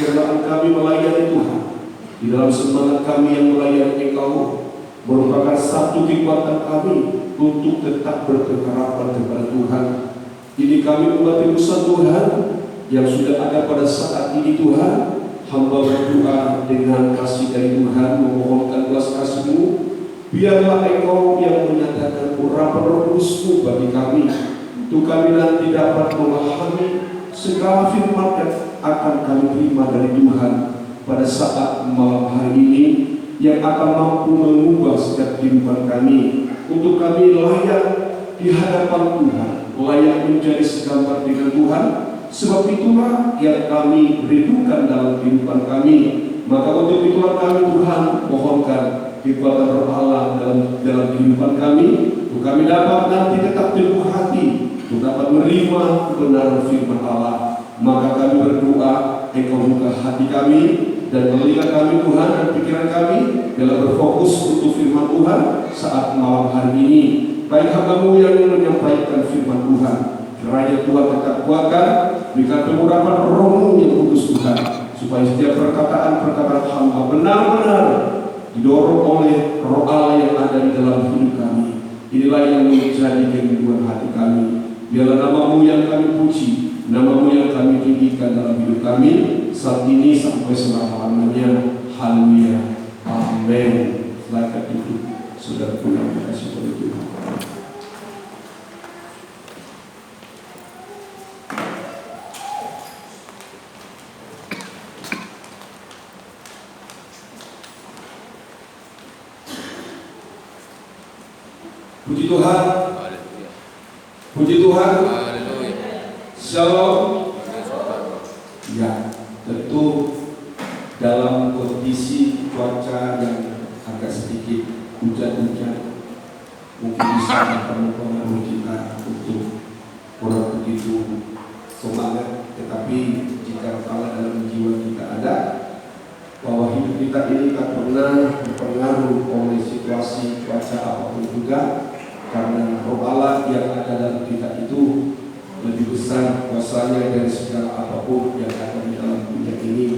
kiranya kami melayani Tuhan. Di dalam semangat kami yang melayani Engkau merupakan satu kekuatan kami untuk tetap berpengharapan kepada Tuhan. Ini kami umat utusan Tuhan yang sudah ada pada saat ini Tuhan. Hamba berdoa dengan kasih dari Tuhan, memohonkan belas kasih-Mu. Biarlah Engkau yang menyatakan urapan Roh Kudus-Mu bagi kami, untuk kami nanti dapat memahami segala firman yang akan kami terima dari Tuhan pada saat malam hari ini, yang akan mampu mengubah setiap kehidupan kami, untuk kami layak di hadapan Tuhan, layak menjadi segambar dengan Tuhan. Sebab itulah yang kami rindukan dalam kehidupan kami. Maka untuk itulah kami Tuhan mohonkan kekuatan Roh Allah dalam kehidupan kami, untuk kami dapat nanti tetap teguh hati untuk dapat menerima kebenaran firman Allah. Maka kami berdoa, Engkau buka hati kami dan telinga kami Tuhan, dan pikiran kami dalam berfokus untuk firman Tuhan saat malam hari ini. Baik hamba-Mu yang menyampaikan firman Tuhan, kiranya Tuhan tetap kuatkan, berikan pengurapan Roh-Mu yang kudus Tuhan, supaya setiap perkataan-perkataan hamba benar-benar didorong oleh Roh Allah yang ada di dalam hidup kami. Inilah yang menjadi kerinduan hati kami. Biarlah nama-Mu yang kami puji, nama-Mu yang kami tinggikan dalam hidup kami saat ini sampai selama-lamanya. Haleluya, amin. Silakan duduk, saudara pulang kasih oleh Tuhan. Puji Tuhan, puji Tuhan, Shalom. Ya, tentu dalam kondisi cuaca yang agak sedikit hujan-hujan, mungkin bisa mempengaruhi kita untuk kurang begitu semangat. Tetapi jika Allah dalam jiwa kita ada, bahwa hidup kita ini tak pernah terpengaruh oleh situasi cuaca apapun juga, karena Roh Allah yang ada dalam kita itu lebih besar kuasanya dari segala apapun yang ada di dalam dunia ini.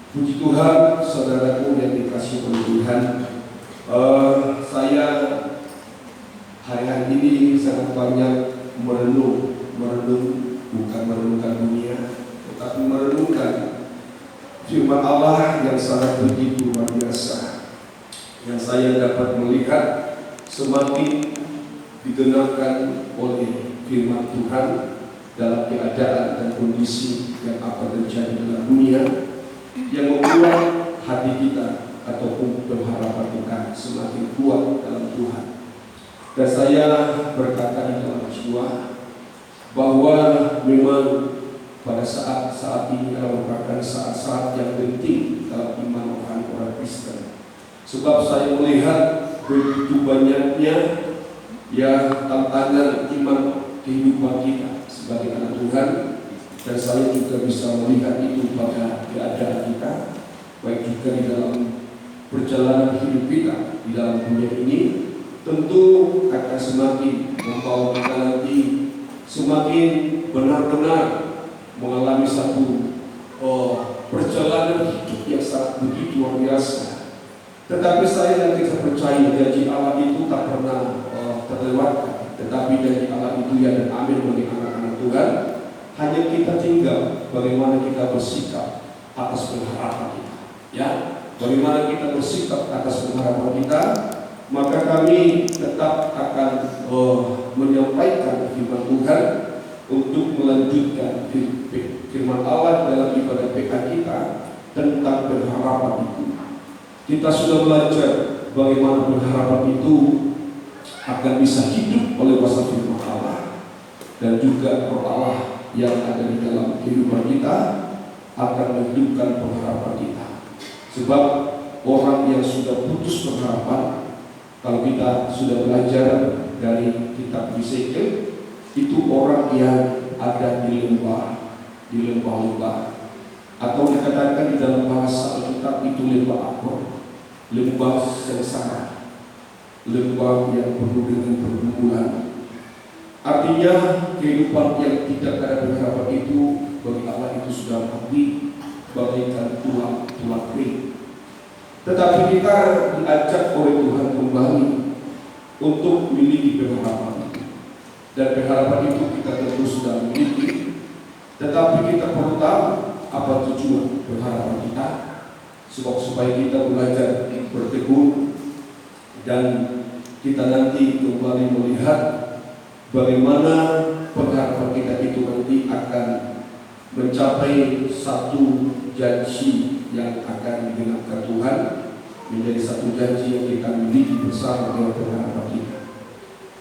Puji Tuhan, saudaraku yang dikasihi oleh Tuhan. Saya hari-hari ini sangat banyak merenung, bukan merenungkan dunia, tetapi merenungkan firman Allah yang sangat begitu luar biasa, yang saya dapat melihat semakin digenapkan oleh firman Tuhan dalam keadaan dan kondisi yang apa terjadi dalam dunia, yang membuat hati kita ataupun pengharapan kita semakin kuat dalam Tuhan. Dan saya berkata di dalam jiwa bahwa memang pada saat ini merupakan saat-saat yang penting dalam iman orang Kristen. Sebab saya melihat begitu banyaknya tantangan iman kehidupan kita sebagai anak Tuhan, dan saya juga bisa melihat itu pada keadaan kita, baik juga di dalam perjalanan hidup kita di dalam dunia ini. Tentu akan semakin membawa kita nanti semakin benar-benar mengalami satu perjalanan hidup yang sangat begitu luar biasa. Tetapi saya dan kita percaya janji Allah itu tak pernah terlewatkan. Tetapi janji Allah itu ya dan amin bagi anak-anak Tuhan. Hanya kita tinggal bagaimana kita bersikap atas pengharapan kita. Ya, bagaimana kita bersikap atas pengharapan kita, maka kami tetap akan menyampaikan firman Tuhan untuk melanjutkan firman Allah dalam ibadah PK kita tentang pengharapan itu. Kita sudah belajar bagaimana pengharapan itu akan bisa hidup oleh kuasa firman Allah, dan juga Roh Allah yang ada di dalam kehidupan kita akan menghidupkan pengharapan kita. Sebab orang yang sudah putus pengharapan, kalau kita sudah belajar dari kitab Yeskiel, itu orang yang ada di lembah-lembah, atau dikatakan di dalam bahasa Alkitab itu lembah Akor, lembah sengsara, lembah yang penuh dengan pergumulan. Artinya kehidupan yang tidak ada pengharapan itu bagi Allah itu sudah mati, bagaikan tulang kering. Tetapi kita diajak oleh Tuhan kembali untuk memiliki pengharapan. Dan pengharapan itu kita tentu sudah memiliki, tetapi kita perlu tahu apa tujuan pengharapan kita, sebab supaya kita belajar bertekun dan kita nanti kembali melihat bagaimana pengharapan kita itu nanti akan mencapai satu janji yang akan digenapkan Tuhan, menjadi satu janji yang kita miliki bersama dengan pengharapan kita.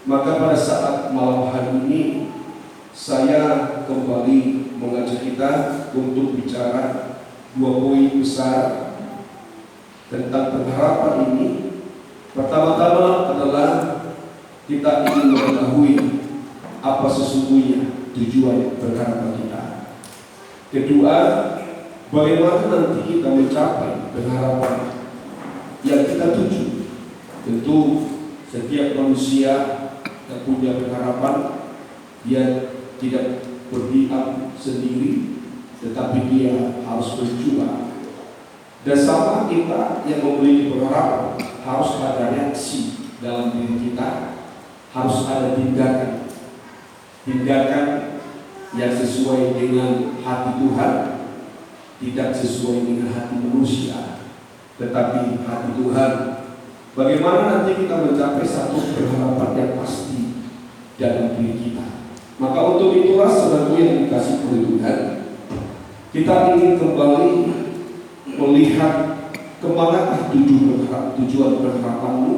Maka pada saat malam hari ini saya kembali mengajak kita untuk bicara 2 poin besar tentang pengharapan ini. Pertama-tama adalah kita ingin mengetahui apa sesungguhnya tujuan pengharapan kita. Kedua, bagaimana nanti kita mencapai pengharapan yang kita tuju. Tentu setiap manusia yang punya pengharapan, dia tidak berdiam sendiri, tetapi dia harus berjuang. Dan sama kita yang memiliki pengharapan, harus ada reaksi dalam diri kita, harus ada tindakan yang sesuai dengan hati Tuhan, tidak sesuai dengan hati manusia, tetapi hati Tuhan. Bagaimana nanti kita mencapai satu pengharapan yang pasti dalam diri kita. Maka untuk itulah saudaraku yang dikasih oleh Tuhan, kita ingin kembali melihat kemanakah tujuan pengharapanmu,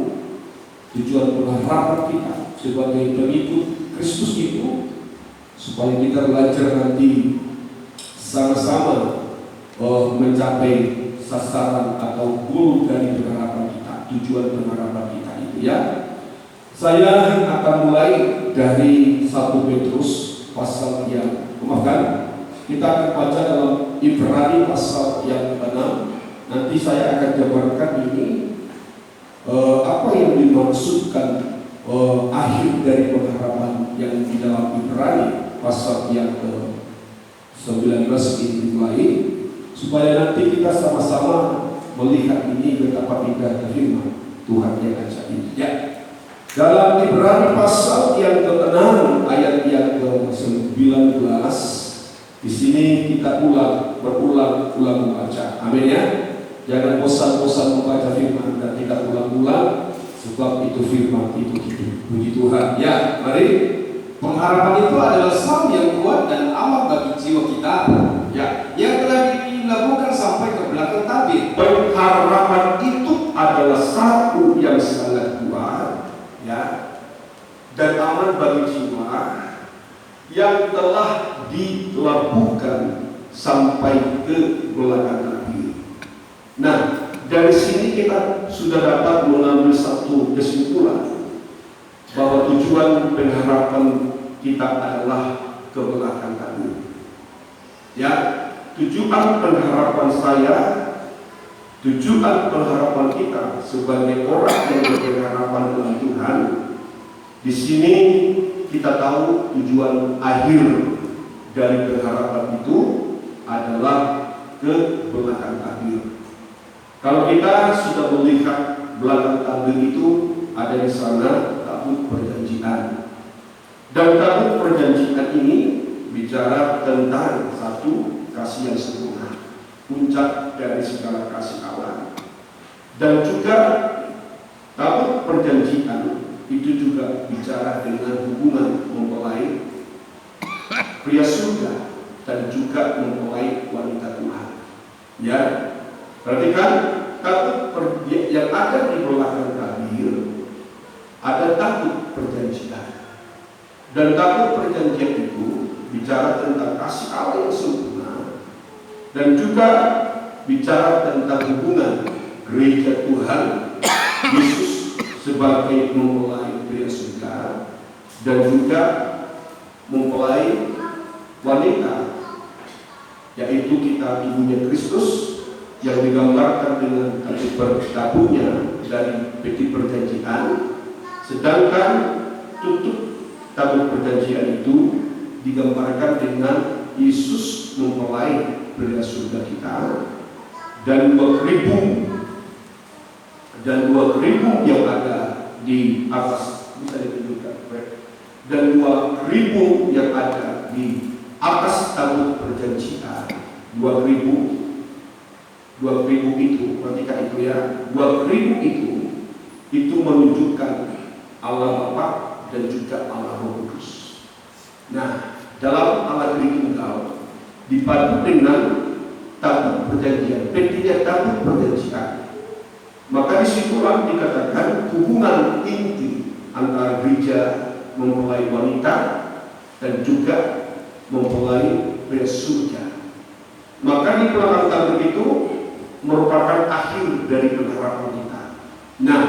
tujuan pengharapan kita sebagai pengikut Kristus itu, supaya kita belajar nanti sama-sama mencapai sasaran atau goal dari pengharapan kita, tujuan pengharapan kita itu ya. Saya akan mulai dari 1 Petrus pasal yang kita akan baca dalam Ibrani pasal yang 6. Nanti saya akan jabarkan ini apa yang dimaksudkan akhir dari pengharapan yang di dalam Ibrani pasal yang ke-19 ini dimulai, supaya nanti kita sama-sama melihat ini betapa indah firman Tuhan yang ajaib ya. Dalam Ibrani pasal yang ke-6 ayat yang ke-19, di sini kita berulang membaca. Amin ya. Jangan bosan-bosan membaca firman, dan kita ulang-ulang, sebab itu firman itu hidup. Puji Tuhan. Ya, mari. Pengharapan itu adalah saham yang kuat dan amat bagi jiwa kita, ya, yang telah dilakukan sampai ke belakang tabir. Pengharapan itu adalah satu yang sangat kuat, ya, dan aman bagi jiwa yang telah dilakukan sampai ke belakang tabir. Nah, dari sini kita sudah dapat mengambil satu kesimpulan bahwa tujuan pengharapan kita adalah ke belakang tabir. Ya, tujuan pengharapan saya, tujuan pengharapan kita sebagai orang yang berpengharapan dalam Tuhan. Di sini kita tahu tujuan akhir dari pengharapan itu adalah ke belakang tabir. Kalau kita sudah melihat belakang tabir itu, ada di sana tabut perjanjian. Dan tabut perjanjian ini bicara tentang satu kasih yang sempurna, puncak dari segala kasih Allah. Dan juga tabut perjanjian itu juga bicara dengan hubungan mempelai pria surga dan juga mempelai wanita Tuhan. Ya, perhatikan tabut yang ada di belakang tabir, ada tabut perjanjian. Dan tabut perjanjian itu bicara tentang kasih Allah yang sempurna, dan juga bicara tentang hubungan gereja Tuhan Yesus sebagai mempelai pria surga dan juga mempelai wanita, yaitu kita tubuhnya Kristus yang digambarkan dengan tabutnya dari peti perjanjian, sedangkan tutup tabut perjanjian itu digambarkan dengan Yesus mempelai pria surga kita, dan 2.000 yang ada di atas, bisa ditunjukkan, dan 2.000 yang ada di atas tabut perjanjian. 2.000 itu, perhatikan itu ya, 2.000 itu menunjukkan Allah Bapa dan juga Allah Roh Kudus. Nah, dalam Allah Tritunggal dipadu dengan tabut perjanjian, pentingnya tabut perjanjian. Maka disitulah dikatakan hubungan inti antara gereja mempelai wanita dan juga mempelai pria surga. Maka di belakang tabut itu merupakan akhir dari pengharapan kita. Nah,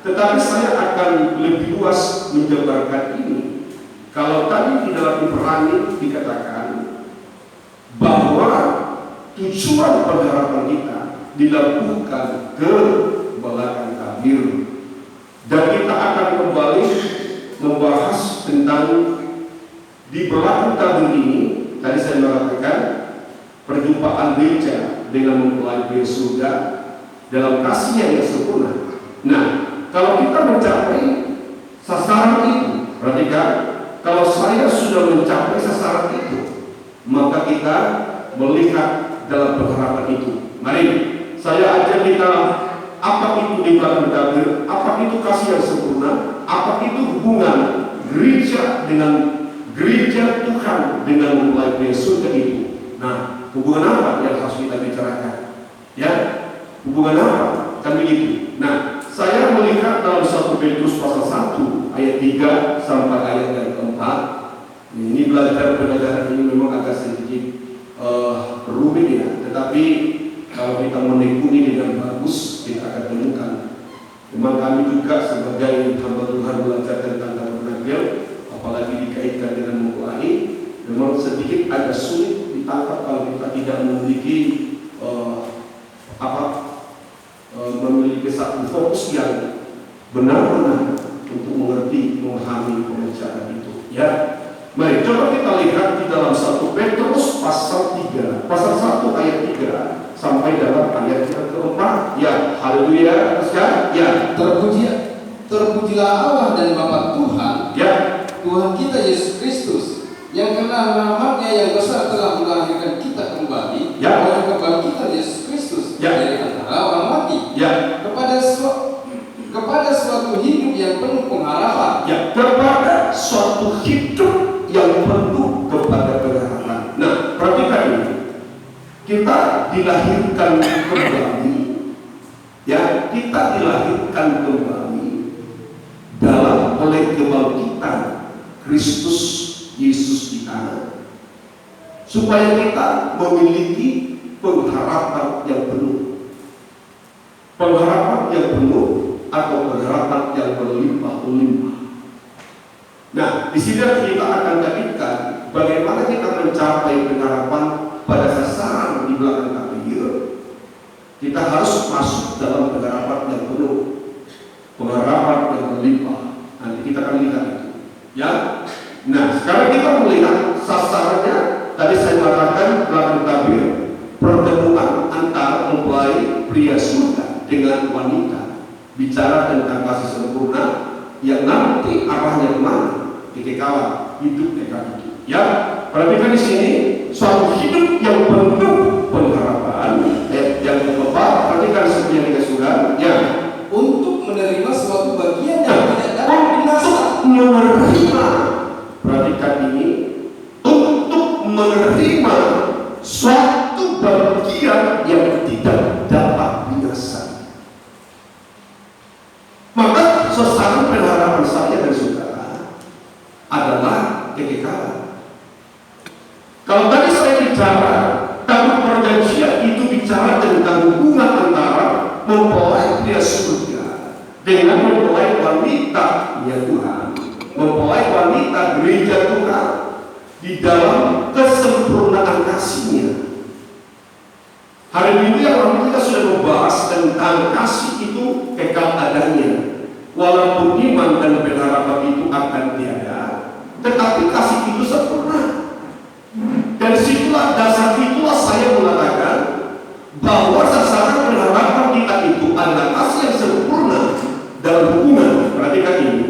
tetapi saya akan lebih luas menjabarkan ini. Kalau tadi di dalam Ibrani dikatakan bahwa tujuan pengharapan kita dilakukan ke belakang tabir, dan kita akan kembali membahas tentang di belakang tabir ini. Tadi saya mengatakan perjumpaan gereja dengan mempelai pria surga dalam kasih yang sempurna. Nah, kalau kita mencapai sasaran itu, perhatikan, kalau saya sudah mencapai sasaran itu, maka kita melihat dalam pengharapan itu. Mari saya ajak kita, apa itu di belakang tabir, apa itu kasih yang sempurna, apa itu hubungan gereja dengan gereja Tuhan dengan mempelai pria surga itu. Nah, hubungan apa yang harus kita bicarakan? Ya, hubungan apa? Kan begitu. Nah, saya melihat dalam 1 Petrus pasal 1 ayat 3 sampai ayat yang keempat. Ini pelajaran ini memang agak sedikit rumit ya, tetapi kalau kita menekuni dengan bagus, kita akan temukan. Memang kami juga sebagai hamba Tuhan belajar tentang tabernakel, apalagi dikaitkan dengan mempelai, memang sedikit agak sulit ditangkap kalau kita tidak memiliki memiliki satu fokus yang benar-benar untuk mengerti, memahami pembicaraan itu. Ya, mari coba kita lihat di dalam 1 Petrus pasal 3, pasal 1 ayat 3 sampai dalam ayat yang keempat. Ya, haleluya, teruskan. Ya, terpujilah Allah dan Bapa Tuhan, ya, Tuhan kita Yesus Kristus, yang karena rahmat-Nya yang besar telah melahirkan kita kembali oleh kebangkitan Yesus Kristus dari antara orang mati, kepada suatu hidup yang penuh pengharapan. Ya, kepada suatu hidup yang penuh kepada pengharapan. Nah, perhatikan ini. Kita dilahirkan kembali. Ya, kita dilahirkan kembali dalam oleh kebangkitan Kristus Yesus kita, supaya kita memiliki pengharapan yang penuh. Pengharapan yang penuh atau pengharapan yang berlimpah-limpah. Nah, di sini kita akan kaitkan bagaimana kita mencapai pengharapan pada sasaran di belakang tabir. Kita harus masuk dalam pengharapan yang penuh, pengharapan yang berlimpah. Nanti kita akan lihat itu. Ya. Nah, sekarang kita melihat sasarannya. Tadi saya mengatakan belakang tabir, pertemuan antara mempelai pria surga dengan wanita, bicara tentang kasih sempurna yang nanti arahnya kemana? Kekekalan hidup kekal itu. Ya, perhatikan di sini suatu hidup yang penuh pengharapan. Yang keempat, perhatikan seperti yang kita sudah. Ya, untuk menerima suatu bagian yang tidak dapat binasa. Menerima, perhatikan ini, untuk menerima suatu bagian yang tidak dapat binasa. Maka sasaran pengharapan saya dan saudara adalah kekekalan. Kalau tadi saya bicara tabut perjanjian itu bicara tentang hubungan antara mempelai pria surga dengan mempelai wanita ya Tuhan, mempelai wanita gereja Tuhan di dalam kesempurnaan kasih-Nya. Hari ini kita sudah membahas tentang kasih itu kekal adanya. Walaupun iman dan pengharapan itu akan tiada, tetapi kasih itu sempurna. Dan situlah dasar itulah saya bahwa sasaran pengharapan kita itu adalah kasih yang sempurna dalam hubungan. Perhatikan ini,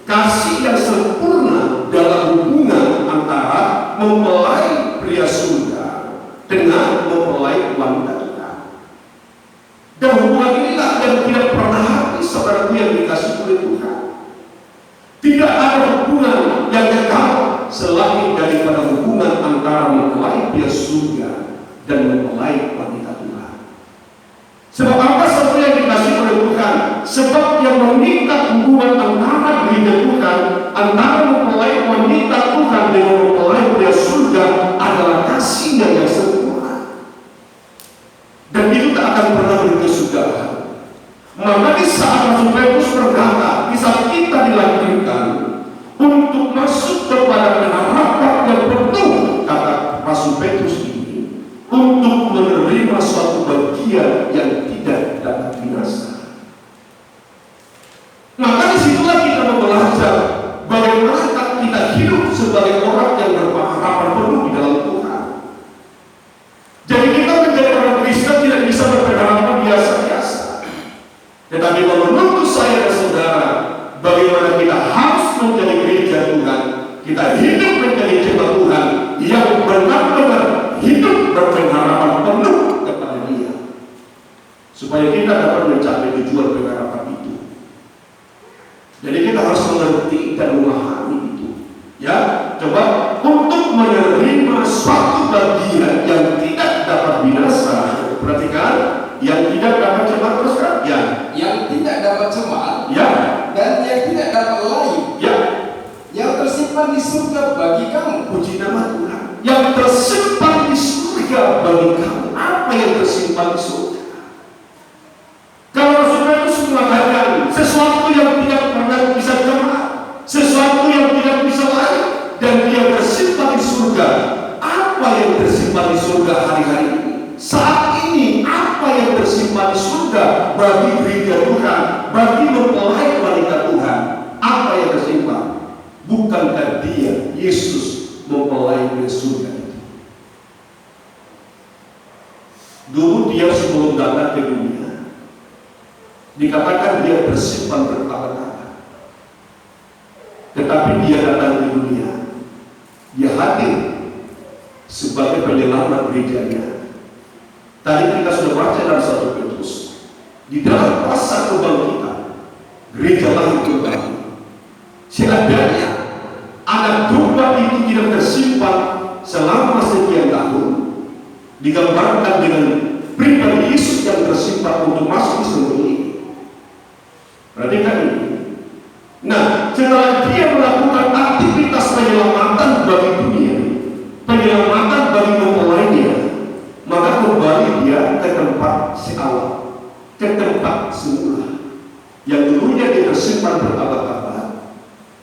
kasih yang sempurna dalam hubungan antara mempelai pria surga dengan mempelai wanita Tuhan. Dan hubungan inilah yang tidak pernah habis, saudaraku yang dikasih oleh Tuhan. Tidak ada hubungan yang kekal selain daripada hubungan antara mempelai pria surga dan mempelai wanita Tuhan. Sebab apa sesuatu yang dikasih oleh Tuhan? Sebab yang mengikat hubungan antara gereja Tuhan, antara mempelai wanita Tuhan dengan mempelai pria surga adalah kasihnya yang sempurna. Dan itu tak akan pernah berkesudahan. Maka di saat Rasul Petrus berkata, di saat kita dilahirkan untuk masuk kepada pengharapan yang penuh, kata Rasul Petrus ini, untuk menerima suatu bagian yang tidak dapat binasa. Maka disitulah kita belajar bagaimana kita hidup sebagai orang yang berpengharapan penuh di dalam Tuhan. Jadi kita menjadi orang Kristen tidak bisa berpengharapan biasa-biasa. Tetapi kalau menurut saya dan saudara, bagaimana kita harus menjadi gereja Tuhan, kita hidup menjadi jemaat Tuhan yang benar-benar hidup berpengharapan penuh kepada Dia, supaya kita dapat mencapai tujuan pengharapan itu. Jadi kita harus mengerti dan memahami itu. Ya, coba untuk menerima suatu bagian yang tidak dapat binasa. Perhatikan, yang tidak dapat cemar, teruskan. Ya, yang tidak dapat cemar, ya, dan yang tidak dapat layu, ya, yang tersimpan di surga bagi kamu. Puji nama Tuhan. Yang tersimpan di surga bagi kamu. Apa yang tersimpan di surga? Kalau saudara itu mengatakan sesuatu yang tidak pernah bisa cemar, sesuatu yang tidak bisa layu, dan dia tersimpan di surga. Apa yang tersimpan di surga hari-hari ini? Saat ini apa yang tersimpan di surga bagi gereja Tuhan, bagi mempelai wanita Tuhan? Apa yang tersimpan? Bukankah Dia, Yesus, mempelai di surga itu? Dulu Dia sebelum datang ke dunia, dikatakan Dia tersimpan bertahun-tahun. Tetapi Dia datang ke dunia, Dia hadir sebagai penyelamat gerejanya. Tadi kita sudah baca dalam 1 Petrus, di dalam masa kebangkitan gereja lahir kembali. Seandainya anak domba itu tidak tersimpan selama sekian tahun, digambarkan dengan pribadi Yesus yang tersimpan untuk masuk di surga ini. Perhatikan ini. Nah, setelah Dia melakukan aktivitas penyelamatan bagi dunia, penyelamatan bagi mempelainya, maka kembali Dia ke tempat si Allah, ke tempat semula yang dulunya Dia tersimpan berabad-abad,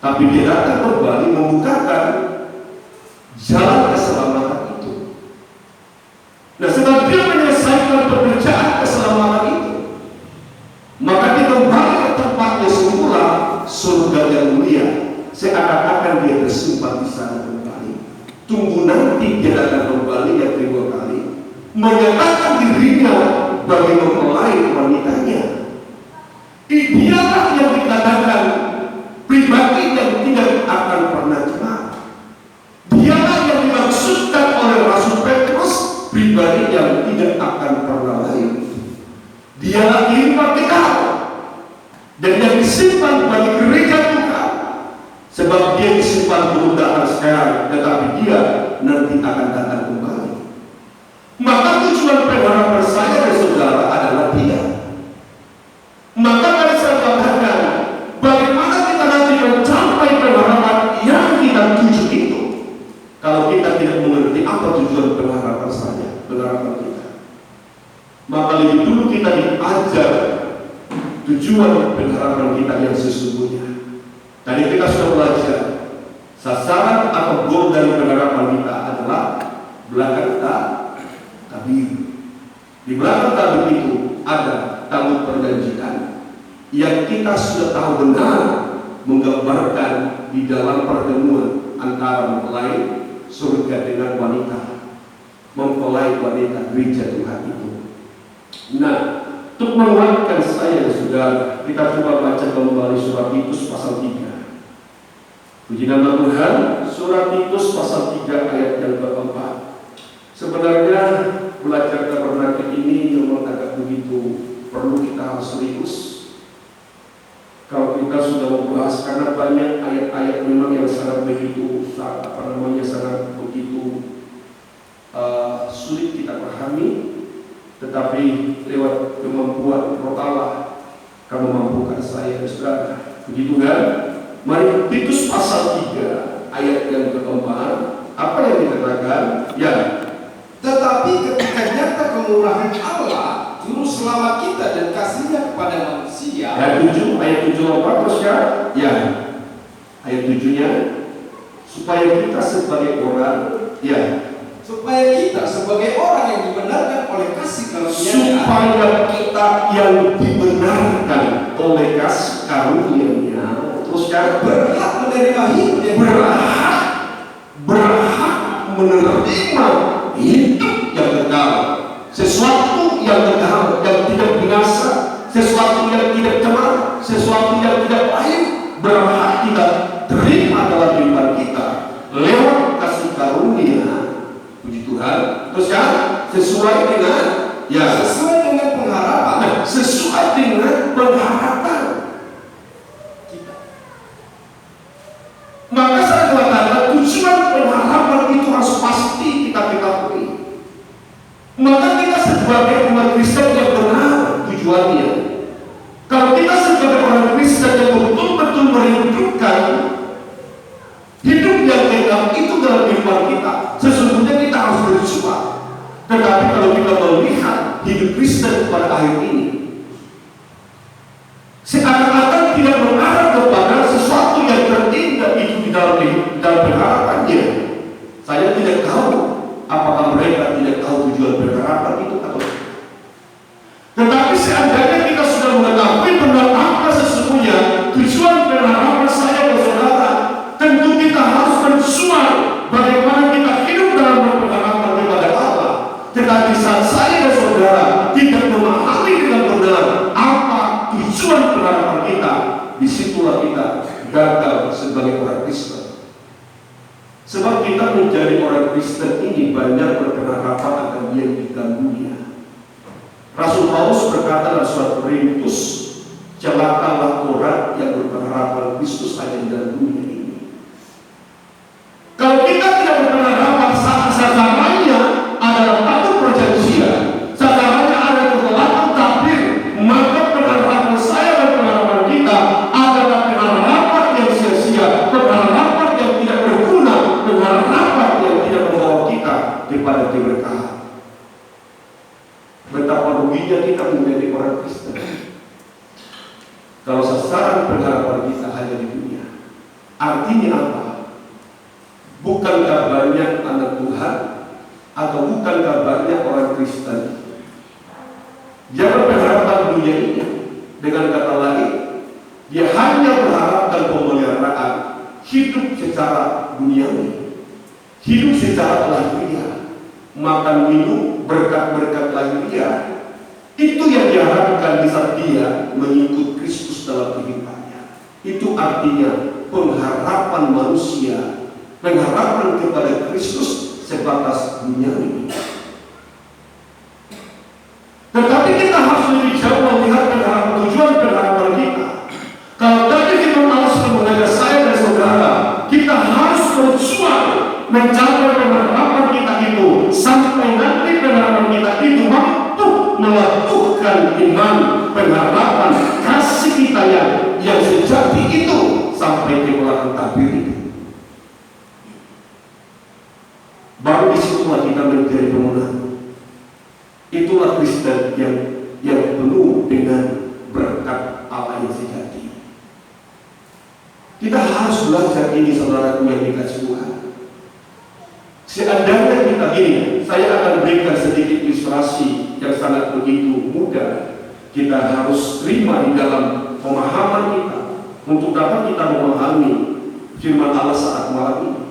tapi Dia datang kembali membukakan jalan keselamatan itu. Nah, setelah Dia menyelesaikan pekerjaan keselamatan itu, maka Dia kembali ke tempatnya semula, surga yang mulia, seakan-akan Dia tersimpan di sana kembali. Tunggu nanti Dia datang kembali yang kedua kali, menyatakan dirinya bagi mempelai wanitanya. Dialah yang dikatakan pribadi yang tidak akan pernah cemar. Dialah yang dimaksudkan oleh Rasul Petrus, pribadi yang tidak akan pernah layu. Dialah limpah kekal dan yang disimpan bagi gereja Tuhan, sebab Dia disimpan penundaan sekarang, tetapi Dia nanti akan datang kembali. Maka tujuan pengharapan saya dan saudara adalah Dia. Maka tadi saya katakan, bagaimana kita nanti mencapai pengharapan yang kita tuju itu, kalau kita tidak mengerti apa tujuan pengharapan saya, pengharapan kita. Maka lebih dulu kita diajar tujuan pengharapan kita yang sesungguhnya. Tadi kita sudah belajar sasaran atau goal dari pengharapan kita adalah belakang tabir. Di belakang tabir itu ada tabut perjanjian yang kita sudah tahu benar menggambarkan di dalam pertemuan antara mempelai surga dengan wanita, mempelai wanita gereja Tuhan itu. Nah, untuk menguatkan saya dan saudara, kita coba baca kembali surat Titus pasal 3. Puji nama Tuhan, surat Titus pasal 3 ayat yang keempat. Sebenarnya belajar tabernakel ini memang agak begitu perlu kita harus serius. Kalau kita sudah membahas, karena banyak ayat-ayat memang yang sangat begitu sangat begitu sulit kita pahami, tetapi lewat kemampuan Roh Allah kamu mampukan saya dan saudara. Begitu kan? Mari Titus pasal 3 ayat yang keempat. Apa yang dikatakan? Ya, tetapi ketika nyata kemurahan Allah, juru selamat kita dan kasihnya kepada manusia. Ayat 7 terus ya. Ayat 7-nya, supaya kita sebagai orang, ya, supaya kita sebagai orang yang dibenarkan oleh kasih karunia-Nya, supaya kita yang dibenarkan oleh kasih karunia-Nya, terus ya, berhak menerima hidup yang berhak menerima hidup yang kekal, sesuatu yang kekal, yang tidak binasa, sesuatu yang tidak cemar, sesuatu yang tidak pahit, berhak kita terima dalam kehidupan kita lewat kasih karunia. Puji Tuhan. Terus ya, sesuai dengan pengharapan. Nah, sesuai dengan pengharapan kita. Maka saya katakan tujuan pengharapan itu harus pasti kita ketahui. Maka kita sebagai umat Kristen yang benar tujuannya. Kalau kita sebagai orang Kristen yang betul-betul menghidupkan hidup yang kekal itu dalam kehidupan kita, sesungguhnya kita harus berjuang. Tetapi kalau kita melihat hidup Kristen pada akhir ini, seakan-akan tidak mengarah kepada sesuatu yang terindah itu di dalam pengharapannya. Saya tidak tahu apakah mereka tidak tahu tujuan pengharapan itu atau tidak. Tetapi seandainya kita sudah mengetahui benar apa sesungguhnya tujuan pengharapan saya dan saudara, tentu kita harus berjuang bagaimana kita hidup dalam pengharapan kepada Allah. Tetapi saat saya dan saudara tidak memahami dengan benar apa tujuan pengharapan kita, disitulah kita gagal sebagai orang Kristen. Sebab kita menjadi orang Kristen ini banyak berpengharapan akan Dia di dalam dunia. Rasul Paulus berkata dalam surat Korintus, celakalah orang yang berpengharapan Kristus hanya di dalam dunia ini. Kalau kita tidak berpengharapan, sasarannya adalah takut perjanjian, sasarannya adalah kegelapan takdir, maka pengharapan saya dan pengharapan kita adalah pengharapan yang sia-sia, pengharapan yang tidak berguna, pengharapan yang tidak membawa kita kepada keberkahan. Betapa ruginya kita menjadi orang Kristen kalau sasaran pengharapan kita hanya di dunia. Artinya apa? Bukankah banyak anak Tuhan atau bukankah banyak orang Kristen dia berpengharapan dunia ini? Dengan kata lain, dia hanya berharapkan pemeliharaan hidup secara duniawi, hidup secara lahiriah, makan minum berkat-berkat lahiriah. Itu yang diharapkan di saat dia mengikut Kristus dalam kehidupannya. Itu artinya pengharapan manusia, pengharapan kepada Kristus sebatas duniawi. Tetapi kita harus lebih jauh melihat pengharapan, tujuan pengharapan kita. Kalau tadi kita harus mengajar saya dan saudara, kita harus berjuang mencapai pengharapan kita itu sampai nanti pengharapan kita itu mampu melakukan iman, pengharapan, kasih kita yang sejati itu sampai kemuliaan takdir itu. Baru disitulah kita menjadi pemenang. Itulah Kristen yang penuh dengan berkat Allah yang sejati. Kita harus belajar ini, saudaraku yang dikasih Tuhan. Seandainya kita ini, saya akan berikan sedikit ilustrasi yang sangat begitu mudah. Kita harus terima di dalam pemahaman kita untuk dapat kita memahami firman Allah saat malam ini.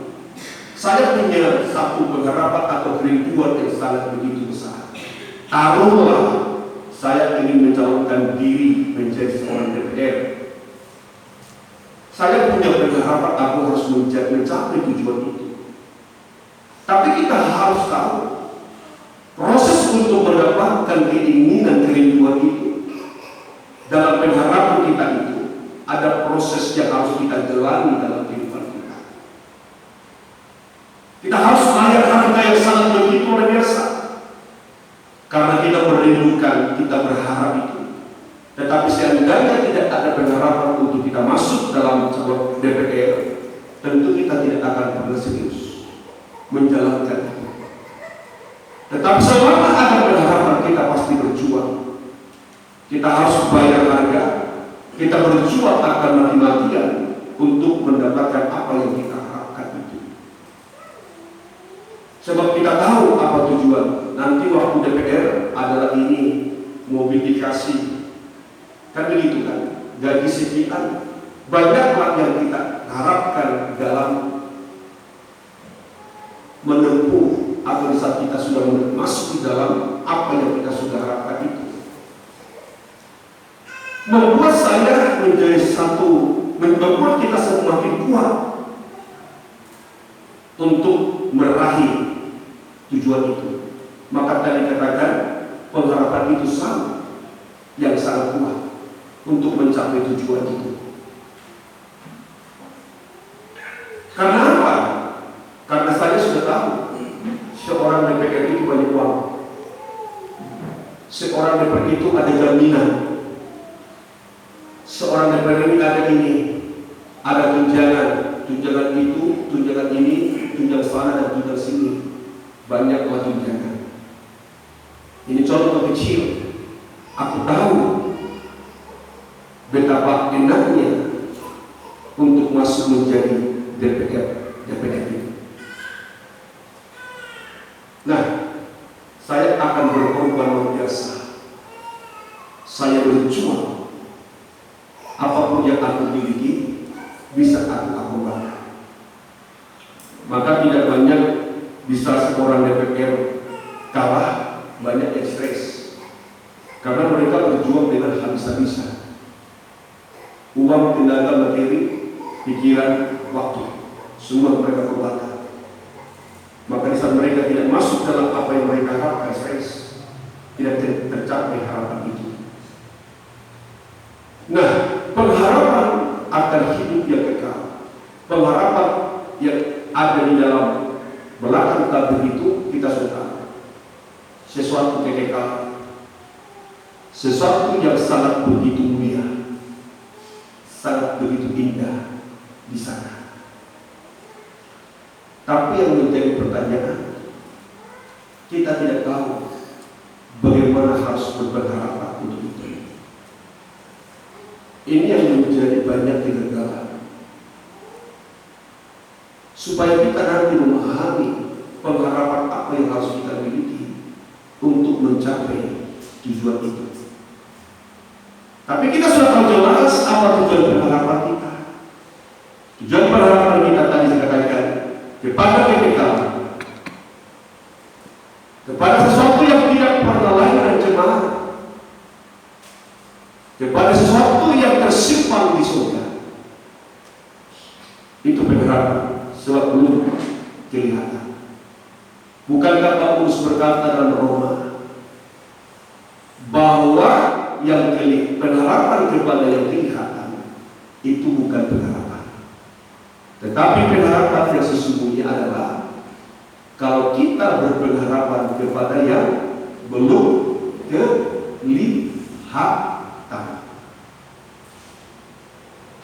Saya punya satu pengharapan atau kerinduan yang sangat begitu besar. Taruhlah ingin mencalonkan diri menjadi seorang DPR. Saya punya pengharapan aku harus mencapai tujuan itu. Tapi kita harus tahu proses untuk mendapatkan keinginan kerinduan itu, dalam pengharapan kita itu ada proses yang harus kita jalani dalam kehidupan kita. Kita harus bayar harga yang sangat begitu luar biasa, karena kita merindukan, kita berharap itu. Tetapi seandainya tidak ada pengharapan untuk kita masuk dalam sebuah DPR, tentu kita tidak akan pernah serius menjalankan itu. Tetapi selama ada pengharapan, kita pasti berjuang. Kita harus bayar harga. Kita berjuang akan mati-matian untuk mendapatkan apa yang kita harapkan itu. Sebab kita tahu apa tujuan. Nanti waktu DPR adalah ini, mobil dikasih, kan begitu kan, gaji sekian. Banyaklah yang kita harapkan dalam menempuh atau di saat kita sudah masuk di dalam apa yang kita sudah harapkan itu. Membuat saya menjadi membuat kita semakin kuat untuk meraih tujuan itu. Maka tadi katakan pengharapan itu yang sangat kuat untuk mencapai tujuan itu. Karena apa? Karena saya sudah tahu seorang DPR itu banyak uang. Seorang DPR itu ada jaminan. Seorang DPR ini ada ini, ada tunjangan itu, tunjangan ini, tunjangan sana dan tunjangan sini. Banyaklah tunjangan. Ini contoh kecil. Aku tahu betapa enaknya untuk masuk menjadi DPR itu. Nah, saya akan berkorban luar biasa. Saya berjuang. Apapun yang aku miliki bisa aku korbankan. Maka tidak banyak bisa seorang DPR kalah, banyak yang stres. Karena mereka berjuang dengan habis-habisan. Uang, tenaga, materi, pikiran, waktu, semua mereka korbankan. Maka di saat mereka tidak masuk dalam apa yang mereka harapkan, stres, tidak tercapai harapan itu. Nah, pengharapan akan hidup yang kekal, pengharapan yang ada di dalam belakang tabir itu, kita sudah tahu sesuatu kekal, sesuatu yang sangat begitu mulia, sangat begitu indah di sana. Tapi yang menjadi pertanyaan, kita tidak tahu bagaimana harus berharap untuk itu. Ini yang menjadi banyak kegagalan. Supaya kita nanti memahami pengharapan apa yang harus kita miliki untuk mencapai tujuan itu. Tapi kita sudah tahu jelas apa tujuan pengharapan kita. Tujuan pengharapan kita tadi saya katakan kepada kekekalan, kepada sesuatu yang tidak pernah lahir dan cemara, kepada sesuatu yang tersimpan di surga. Itu pengharapan, sebab belum kelihatan. Bukankah Paulus berkata dalam Roma bahwa yang pengharapan kepada yang kelihatan itu bukan pengharapan, tetapi pengharapan yang sesungguhnya adalah kalau kita berpengharapan kepada yang belum kelihatan.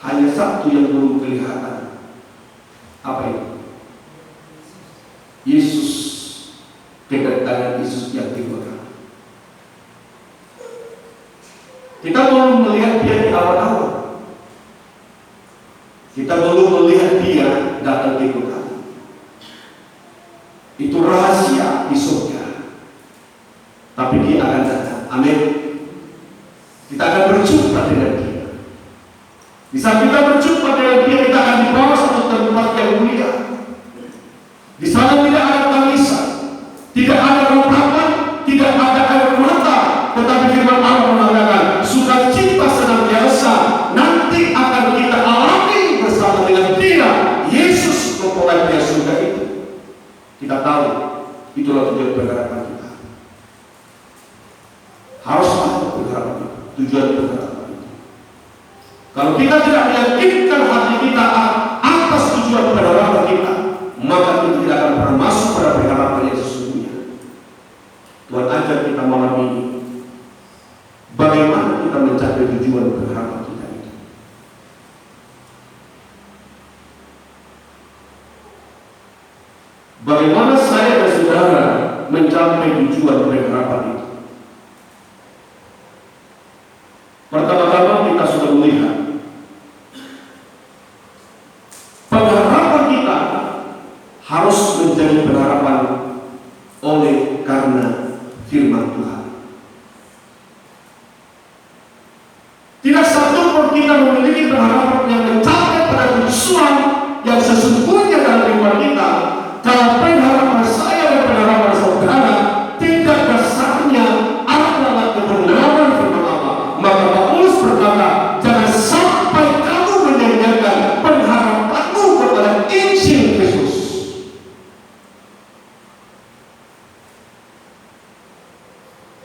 Hanya satu yang belum kelihatan. Apa itu? Yesus, kedatangan Yesus yang kedua kali. Kita belum melihat dia di awal-awal. Kita belum melihat dia datang kedua kali. Itu rahasia di surga. Tapi dia akan datang. Amin. Kita akan berjumpa dengan dia. Di saat kita berjumpa dengan dia, kita akan dibawa satu tempat yang mulia. Di sana tidak ada tangisan, tidak ada ratapan, tidak ada air mata, tetapi firman Allah mengatakan Harus ada pengharapan itu, tujuan pengharapan itu. Kalau kita tidak meyakinkan hati kita atas tujuan pengharapan kita, maka kita tidak akan pernah masuk pada pengharapan yang sesungguhnya. Tuhan ajar kita malam ini, bagaimana kita mencapai tujuan pengharapan kita itu. Bagaimana saya dan saudara mencapai tujuan pengharapan itu. Pertama-tama kita sudah melihat pengharapan kita harus menjadi pengharapan oleh karena firman Tuhan. Tidak satu pun kita memiliki pengharapan yang mencapai pada tujuan yang sesungguhnya dalam firman kita kalau pengharapan saya dan pengharapan saudara tidak dasarnya adalah kebenaran firman Allah. Maka Paulus berkata, jangan sampai kamu menyanyiakan pengharapanmu kepada Injil Kristus.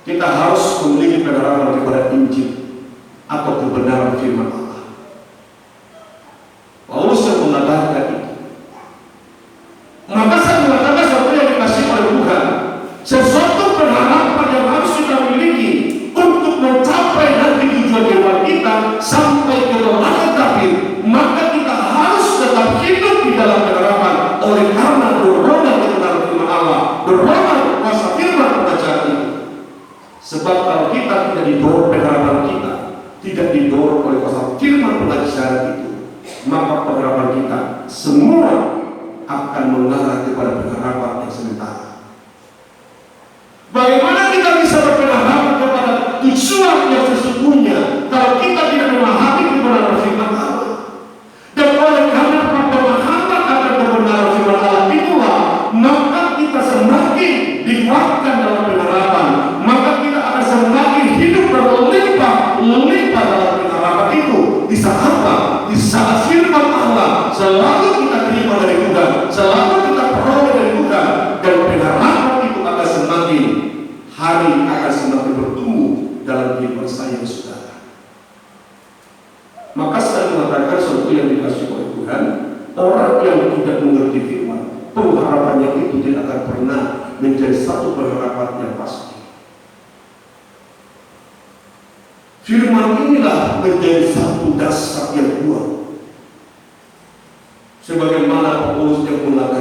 Kita harus memiliki pengharapan kepada Injil atau kebenaran firman Allah. Paulus yang mengatakan itu. Maka saya mengatakan sesuatu yang dikasih oleh Tuhan, sesuatu pengharapan yang harus kita miliki untuk mencapai nanti tujuan jiwa kita sampai ke orang kafir. Maka kita harus tetap hidup di dalam pengharapan oleh karena dorongan kebenaran firman Allah, dorongan kuasa firman pembacaan itu. Sebab kalau kita tidak didorong pengharapan kita, tidak didorong oleh kuasa firman pembacaan itu, maka pengharapan kita semua akan mengarah kepada pengharapan yang sementara. Bagaimana kita bisa berpengharapan kepada tujuan yang sesungguhnya kalau kita tidak memahami kebenaran firman Allah? Dan oleh karena pemahaman akan kebenaran firman Allah itulah, maka kita semakin dikuatkan dalam pengharapan, maka kita akan semakin hidup berlimpah dalam pengharapan itu. Di saat apa? Di saat firman Allah selalu kita terima dari Tuhan, selalu kita peroleh dari Tuhan, dan pengharapan itu akan semakin hari akan semakin bertumbuh dalam kehidupan saya dan saudara. Maka saya mengatakan sesuatu yang dikasih oleh Tuhan, orang yang tidak mengerti firman, pengharapannya itu tidak akan pernah menjadi satu pengharapan yang pasti. Firman inilah menjadi satu dasar yang kuat. Sebagaimana Paulus yang mengatakan